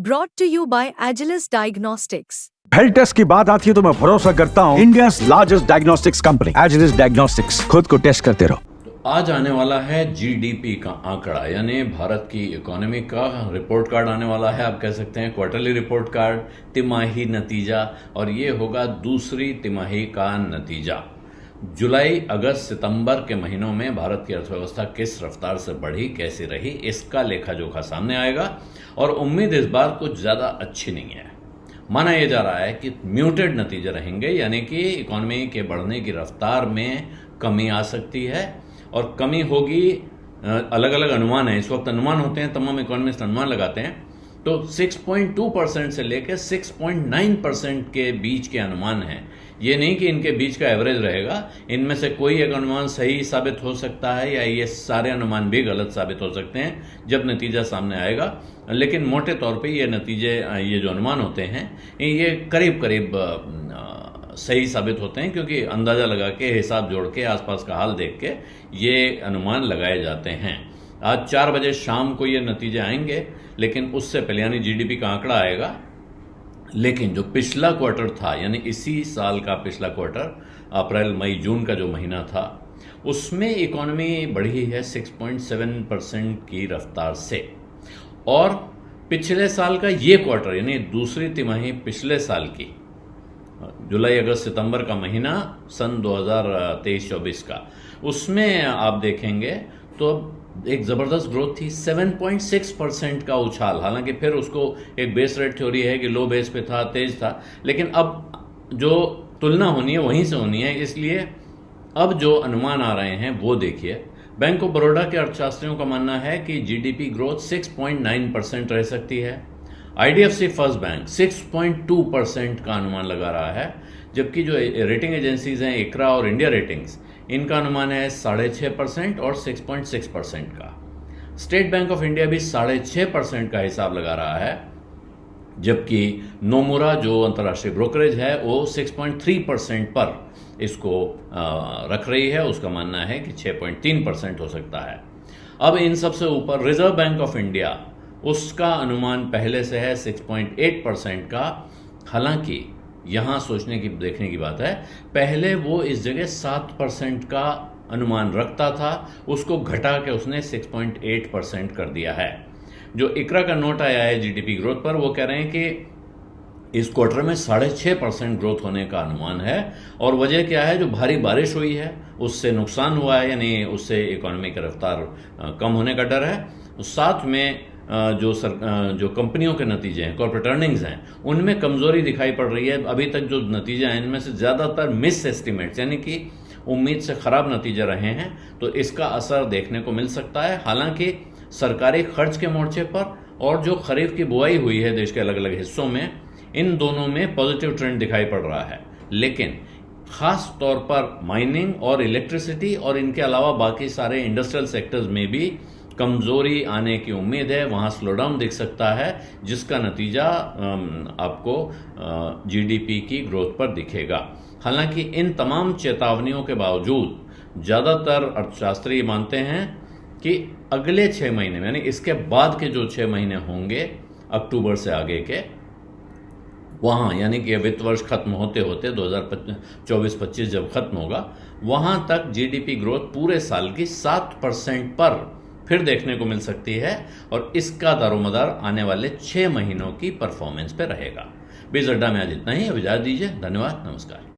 brought to you by Agilus Diagnostics. Health test की बात आती है तो मैं भरोसा करता हूँ India largest diagnostics company Agilus Diagnostics. खुद को टेस्ट करते रहो। आज आने वाला है जीडीपी का आंकड़ा, यानी भारत की इकोनॉमी का रिपोर्ट कार्ड आने वाला है। आप कह सकते हैं क्वार्टरली रिपोर्ट कार्ड, तिमाही नतीजा, और ये होगा दूसरी तिमाही का नतीजा। जुलाई, अगस्त, सितंबर के महीनों में भारत की अर्थव्यवस्था किस रफ्तार से बढ़ी, कैसी रही, इसका लेखा जोखा सामने आएगा। और उम्मीद इस बार कुछ ज्यादा अच्छी नहीं है। माना यह जा रहा है कि म्यूटेड नतीजे रहेंगे, यानी कि इकोनॉमी के बढ़ने की रफ्तार में कमी आ सकती है। और कमी होगी, अलग अलग अनुमान है, इस वक्त अनुमान होते हैं, तमाम इकोनॉमिस्ट अनुमान लगाते हैं। तो 6.2% से लेकर 6.9% के बीच के अनुमान हैं। ये नहीं कि इनके बीच का एवरेज रहेगा, इनमें से कोई एक अनुमान सही साबित हो सकता है या ये सारे अनुमान भी गलत साबित हो सकते हैं जब नतीजा सामने आएगा। लेकिन मोटे तौर पे ये नतीजे, ये जो अनुमान होते हैं, ये करीब करीब सही साबित होते हैं, क्योंकि अंदाजा लगा के, हिसाब जोड़ के, आसपास का हाल देख के ये अनुमान लगाए जाते हैं। आज 4 बजे शाम को ये नतीजे आएंगे, लेकिन उससे पहले यानी जीडीपी का आंकड़ा आएगा। लेकिन जो पिछला क्वार्टर था, यानी इसी साल का पिछला क्वार्टर, अप्रैल, मई, जून का जो महीना था, उसमें इकोनॉमी बढ़ी है 6.7% की रफ्तार से। और पिछले साल का ये क्वार्टर, यानी दूसरी तिमाही पिछले साल की, जुलाई, अगस्त, सितंबर का महीना सन 2023-24 का, उसमें आप देखेंगे तो एक जबरदस्त ग्रोथ थी, 7.6% का उछाल। हालांकि फिर उसको एक बेस रेट थ्योरी है कि लो बेस पे था, तेज था, लेकिन अब जो तुलना होनी है वहीं से होनी है। इसलिए अब जो अनुमान आ रहे हैं वो देखिए। बैंक ऑफ बड़ौदा के अर्थशास्त्रियों का मानना है कि जीडीपी ग्रोथ 6.9% रह सकती है। आईडीएफसी फर्स्ट बैंक 6.2% का अनुमान लगा रहा है, जबकि जो रेटिंग एजेंसीज हैं, इकरा और इंडिया रेटिंग्स, इनका अनुमान है 6.5% और 6.6% का। स्टेट बैंक ऑफ इंडिया भी 6.5% का हिसाब लगा रहा है, जबकि नोमुरा जो अंतर्राष्ट्रीय ब्रोकरेज है वो 6.3% पर इसको रख रही है। उसका मानना है कि 6.3% हो सकता है। अब इन सबसे ऊपर रिजर्व बैंक ऑफ इंडिया, उसका अनुमान पहले से है 6.8% का। हालांकि यहां सोचने की, देखने की बात है, पहले वो इस जगह 7% का अनुमान रखता था, उसको घटा के उसने 6.8% कर दिया है। जो इकरा का नोट आया है जीडीपी ग्रोथ पर, वो कह रहे हैं कि इस क्वार्टर में 6.5% ग्रोथ होने का अनुमान है। और वजह क्या है? जो भारी बारिश हुई है उससे नुकसान हुआ है, यानी उससे इकोनॉमी की रफ्तार कम होने का डर है। साथ में जो कंपनियों के नतीजे हैं, कॉर्पोरेट अर्निंग्स हैं, उनमें कमजोरी दिखाई पड़ रही है। अभी तक जो नतीजे हैं इनमें से ज्यादातर मिस एस्टिमेट्स, यानी कि उम्मीद से खराब नतीजे रहे हैं, तो इसका असर देखने को मिल सकता है। हालांकि सरकारी खर्च के मोर्चे पर और जो खरीफ की बुआई हुई है देश के अलग अलग हिस्सों में, इन दोनों में पॉजिटिव ट्रेंड दिखाई पड़ रहा है। लेकिन खास तौर पर माइनिंग और इलेक्ट्रिसिटी और इनके अलावा बाकी सारे इंडस्ट्रियल सेक्टर्स में भी कमजोरी आने की उम्मीद है। वहां स्लोडाउन दिख सकता है, जिसका नतीजा आपको जीडीपी की ग्रोथ पर दिखेगा। हालांकि इन तमाम चेतावनियों के बावजूद ज्यादातर अर्थशास्त्री मानते हैं कि अगले 6 महीने में, यानी इसके बाद के जो 6 महीने होंगे, अक्टूबर से आगे के, वहां, यानी कि वित्त वर्ष खत्म होते होते 2024-25 जब खत्म होगा, वहां तक जीडीपी ग्रोथ पूरे साल की 7% पर फिर देखने को मिल सकती है। और इसका दारोमदार आने वाले 6 महीनों की परफॉर्मेंस पे रहेगा। बीज अड्डा में आज इतना ही। अब इजाजत दीजिए। धन्यवाद, नमस्कार।